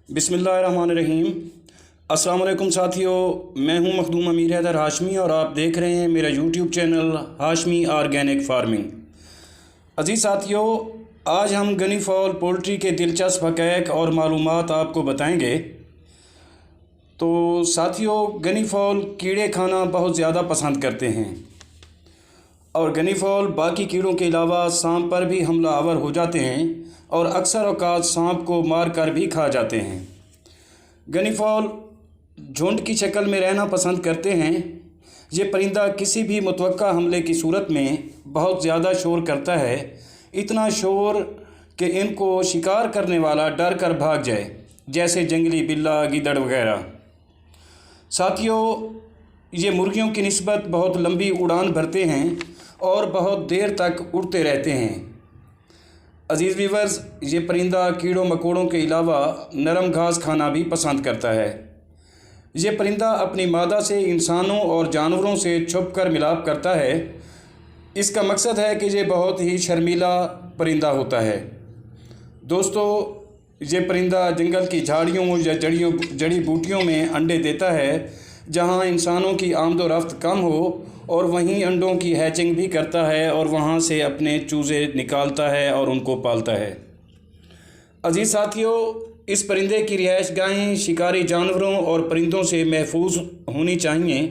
बिस्मिल्लाहिर्रहमानिर्रहीम। अस्सलाम वालेकुम साथियों, मैं हूं मखदूम अमीर हैदर हाशमी और आप देख रहे हैं मेरा YouTube channel Hashmi organic farming. अजीज़ साथियों, आज हम गनी फॉल पोल्ट्री के दिलचस्प हक़ाइक़ और मालूमात आपको बताएंगे। तो साथियों, गनी फॉल कीड़े खाना बहुत ज़्यादा पसंद करते हैं और गनी फॉल बाकी कीड़ों के अलावा सांप पर भी हमला आवर हो जाते हैं और अक्सर औक़ात सांप को मार कर भी खा जाते हैं। गनी फॉल झुंड की शक्ल में रहना पसंद करते हैं। ये परिंदा किसी भी मुतवक्का हमले की सूरत में बहुत ज़्यादा शोर करता है, इतना शोर कि इनको शिकार करने वाला डर कर भाग जाए, जैसे जंगली बिल्ला, गीदड़ वगैरह। साथियों, ये मुर्गियों की निस्बत बहुत लंबी उड़ान भरते हैं और बहुत देर तक उड़ते रहते हैं। अज़ीज़ व्यूअर्स, ये परिंदा कीड़ों मकोड़ों के अलावा नरम घास खाना भी पसंद करता है। ये परिंदा अपनी मादा से इंसानों और जानवरों से छुप कर मिलाप करता है। इसका मकसद है कि ये बहुत ही शर्मीला परिंदा होता है। दोस्तों, ये परिंदा जंगल की झाड़ियों या जड़ी बूटियों में अंडे देता है, जहां इंसानों की आमदोरफ्त कम हो, और वहीं अंडों की हैचिंग भी करता है और वहां से अपने चूज़े निकालता है और उनको पालता है। अजीज़ साथियों, इस परिंदे की रिहाइश गाहें शिकारी जानवरों और परिंदों से महफूज होनी चाहिए।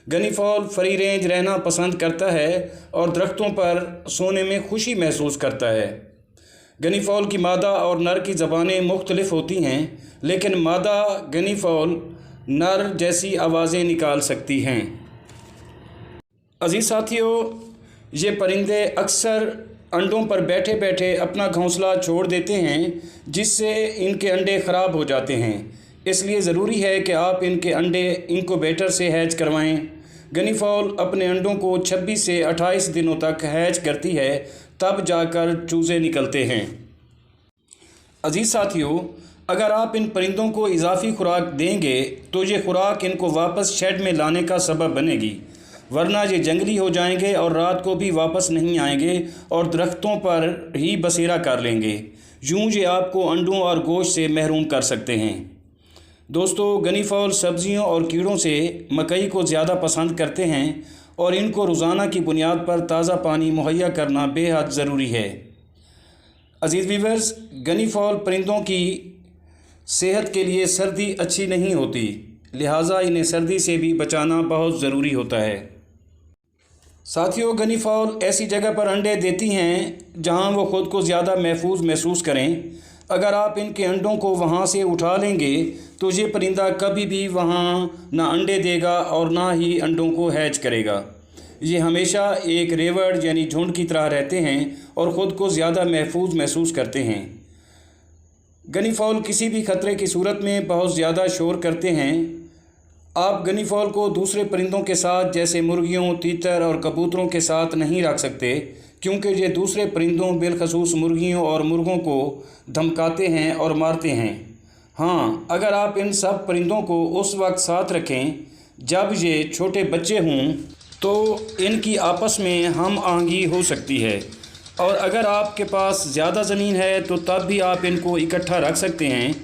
गनी फॉल फ्री रेंज रहना पसंद करता है और दरख्तों पर सोने में खुशी महसूस करता है। गनी फॉल की मादा और नर की ज़बानें मुख्तलिफ होती हैं, लेकिन मादा गनी फॉल नर जैसी आवाज़ें निकाल सकती हैं। अजीज़ साथियों, ये परिंदे अक्सर अंडों पर बैठे बैठे अपना घोंसला छोड़ देते हैं, जिससे इनके अंडे ख़राब हो जाते हैं। इसलिए ज़रूरी है कि आप इनके अंडे इंक्यूबेटर से हैच करवाएं। गनी फॉल अपने अंडों को 26 से 28 दिनों तक हैच करती है, तब जाकर चूज़े निकलते हैं। अजीज़ साथियों, अगर आप इन परिंदों को इजाफ़ी खुराक देंगे तो ये खुराक इनको वापस शेड में लाने का सबब बनेगी, वरना ये जंगली हो जाएंगे और रात को भी वापस नहीं आएंगे और दरख्तों पर ही बसेरा कर लेंगे। यूँ ये आपको अंडों और गोश्त से महरूम कर सकते हैं। दोस्तों, गनी फॉल सब्ज़ियों और कीड़ों से मकई को ज़्यादा पसंद करते हैं और इनको रोज़ाना की बुनियाद पर ताज़ा पानी मुहैया करना बेहद ज़रूरी है। अज़ीज़ व्यूअर्स, गनी फॉल परिंदों की सेहत के लिए सर्दी अच्छी नहीं होती, लिहाजा इन्हें सर्दी से भी बचाना बहुत ज़रूरी होता है। साथियों, गनी फॉल ऐसी जगह पर अंडे देती हैं जहां वो ख़ुद को ज़्यादा महफूज महसूस करें। अगर आप इनके अंडों को वहां से उठा लेंगे तो ये परिंदा कभी भी वहां ना अंडे देगा और ना ही अंडों को हैच करेगा। ये हमेशा एक रेवड़ यानी झुंड की तरह रहते हैं और ख़ुद को ज़्यादा महफूज महसूस करते हैं। गनी फॉल किसी भी ख़तरे की सूरत में बहुत ज़्यादा शोर करते हैं। आप गनी फॉल को दूसरे परिंदों के साथ जैसे मुर्गियों, तीतर और कबूतरों के साथ नहीं रख सकते, क्योंकि ये दूसरे परिंदों बिलखसूस मुर्गियों और मुर्गों को धमकाते हैं और मारते हैं। हाँ, अगर आप इन सब परिंदों को उस वक्त साथ रखें जब ये छोटे बच्चे हों तो इनकी आपस में हम आहंगी हो सकती है, और अगर आपके पास ज़्यादा ज़मीन है तो तब भी आप इनको इकट्ठा रख सकते हैं।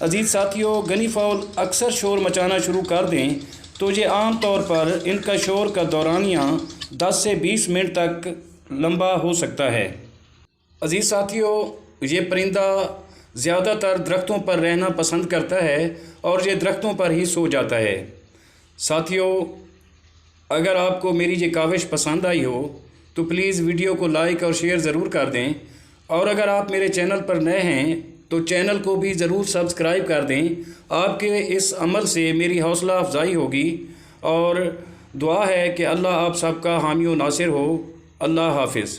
अजीज़ साथियों, गनी फॉल अक्सर शोर मचाना शुरू कर दें तो ये आम तौर पर इनका शोर का दौरानिया 10 से 20 मिनट तक लंबा हो सकता है। अजीज़ साथियों, ये परिंदा ज़्यादातर दरख्तों पर रहना पसंद करता है और ये दरख्तों पर ही सो जाता है। साथियों, अगर आपको मेरी ये काविश पसंद आई हो तो प्लीज़ वीडियो को लाइक और शेयर ज़रूर कर दें, और अगर आप मेरे चैनल पर नए हैं तो चैनल को भी ज़रूर सब्सक्राइब कर दें। आपके इस अमल से मेरी हौसला अफजाई होगी और दुआ है कि अल्लाह आप सबका हामी व नासिर हो। अल्लाह हाफिज़।